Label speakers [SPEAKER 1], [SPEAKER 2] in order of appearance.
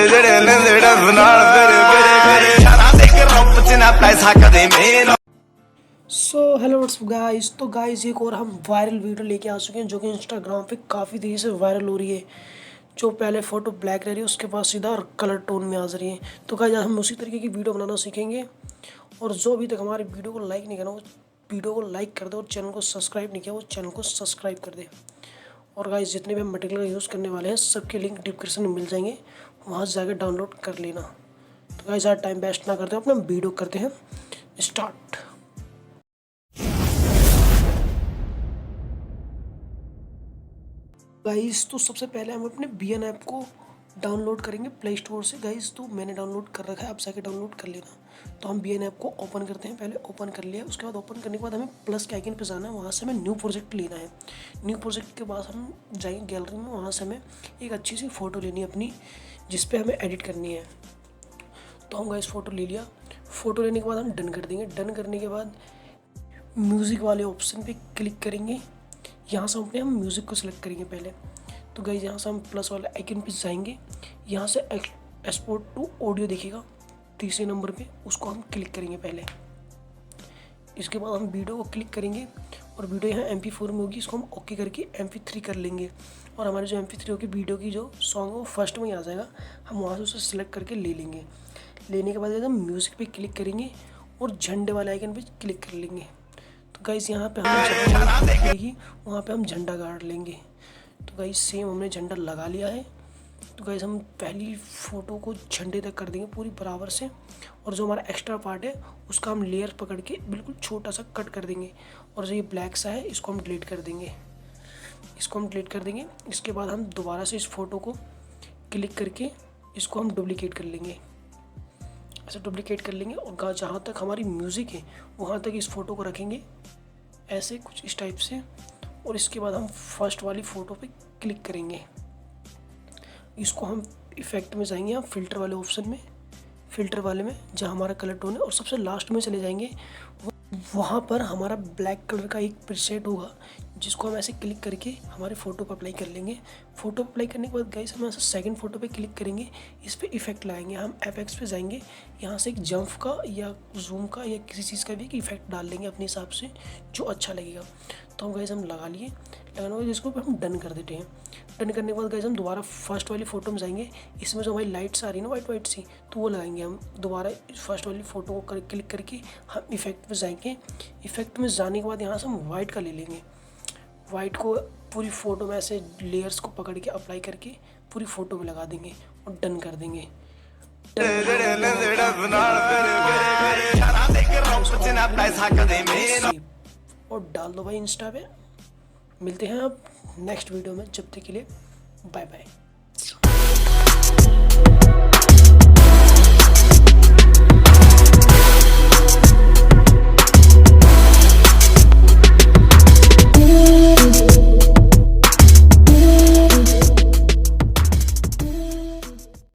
[SPEAKER 1] Hello what's up guys. तो guys एक और हम वायरल वीडियो लेके आ चुके हैं जो कि इंस्टाग्राम पे काफ़ी देरी से वायरल हो रही है। जो पहले फ़ोटो ब्लैक रह रही है उसके बाद सीधा कलर टोन में आ रही है। तो गाइस हम उसी तरीके की वीडियो बनाना सीखेंगे। और जो अभी तक हमारी वीडियो को लाइक नहीं करा वो वीडियो को लाइक कर दे, और चैनल को सब्सक्राइब नहीं किया वो चैनल को सब्सक्राइब कर दे। और गाइस जितने भी हम मटेरियल यूज़ करने वाले हैं सबके लिंक डिस्क्रिप्शन में मिल जाएंगे, वहाँ से जाकर डाउनलोड कर लेना। तो गाइस आज टाइम वेस्ट ना करते हैं, अपना वीडियो करते हैं स्टार्ट। गाइस तो सबसे पहले हम अपने BN ऐप को डाउनलोड करेंगे प्ले स्टोर से। गाइस तो मैंने डाउनलोड कर रखा है, आप जाके डाउनलोड कर लेना। तो हम BN ऐप को ओपन करते हैं। पहले ओपन कर लिया, उसके बाद ओपन करने के बाद हमें प्लस के आइकन पे जाना है, वहाँ से हमें न्यू प्रोजेक्ट लेना है। न्यू प्रोजेक्ट के बाद हम जाएंगे गैलरी में, वहाँ से हमें एक अच्छी सी फ़ोटो लेनी है अपनी, जिस पर हमें एडिट करनी है। तो हम गाइस फ़ोटो ले लिया। फ़ोटो लेने के बाद हम डन कर देंगे। डन करने के बाद म्यूज़िक वाले ऑप्शन पे क्लिक करेंगे। यहाँ से हम म्यूज़िक को सिलेक्ट करेंगे पहले। तो गाइस यहाँ से हम प्लस वाले आइकन पे जाएंगे, यहाँ से एक्सपोर्ट टू ऑडियो दिखेगा तीसरे नंबर पे, उसको हम क्लिक करेंगे पहले। इसके बाद हम वीडियो को क्लिक करेंगे और वीडियो यहाँ MP4 में होगी, इसको हम ओके करके MP3 कर लेंगे। और हमारी जो MP3 होगी वीडियो की जो सॉन्ग है वो फर्स्ट में ही आ जाएगा। हम वहाँ से उसे सिलेक्ट करके ले लेंगे। लेने के बाद हम म्यूज़िक पे क्लिक करेंगे और झंडे वाले आइकन पे क्लिक कर लेंगे। तो गाइस यहाँ पे हम वहाँ पे हम झंडा गाड़ लेंगे। तो गाइस सेम हमने झंडा लगा लिया है। तो गाइस हम पहली फ़ोटो को झंडे तक कर देंगे पूरी बराबर से, और जो हमारा एक्स्ट्रा पार्ट है उसका हम लेयर पकड़ के बिल्कुल छोटा सा कट कर देंगे। और जो ये ब्लैक सा है इसको हम डिलीट कर देंगे, इसके बाद हम दोबारा से इस फ़ोटो को क्लिक करके इसको हम डुप्लीकेट कर लेंगे। ऐसे डुप्लीकेट कर लेंगे और जहाँ तक हमारी म्यूज़िक है वहाँ तक इस फ़ोटो को रखेंगे, ऐसे कुछ इस टाइप से। और इसके बाद हम फर्स्ट वाली फ़ोटो पे क्लिक करेंगे। इसको हम इफ़ेक्ट में जाएंगे, हम फ़िल्टर वाले ऑप्शन में, फ़िल्टर वाले में जहाँ हमारा कलर टोन है, और सबसे लास्ट में चले जाएंगे। वहाँ पर हमारा ब्लैक कलर का एक प्रीसेट होगा जिसको हम ऐसे क्लिक करके हमारे फ़ोटो पर अप्लाई कर लेंगे। फ़ोटो पर अप्लाई करने के बाद गाइस हम ऐसे सेकंड फ़ोटो पे क्लिक करेंगे, इस पर इफ़ेक्ट लगाएंगे। हम एफेक्ट्स पे जाएंगे, यहाँ से एक जंप का या जूम का या किसी चीज़ का भी एक इफ़ेक्ट डाल लेंगे अपने हिसाब से जो अच्छा लगेगा। तो हम गाइस हम लगा लिए, लगाने के बाद इसको हम डन कर देते हैं। डन करने के बाद गाइस हम दोबारा फर्स्ट वाली फ़ोटो में जाएंगे। इसमें जो हमारी लाइट्स आ रही है ना वाइट वाइट सी, तो वो लगाएंगे हम दोबारा। फर्स्ट वाली फ़ोटो को क्लिक करके हम इफ़ेक्ट में जाएंगे। इफ़ेक्ट में जाने के बाद यहाँ से हम वाइट का ले लेंगे। वाइट को पूरी फ़ोटो में ऐसे लेयर्स को पकड़ के अप्लाई करके पूरी फ़ोटो में लगा देंगे और डन कर देंगे। और डाल दो भाई इंस्टा पे। मिलते हैं अब नेक्स्ट वीडियो में, जब तक के लिए बाय बाय।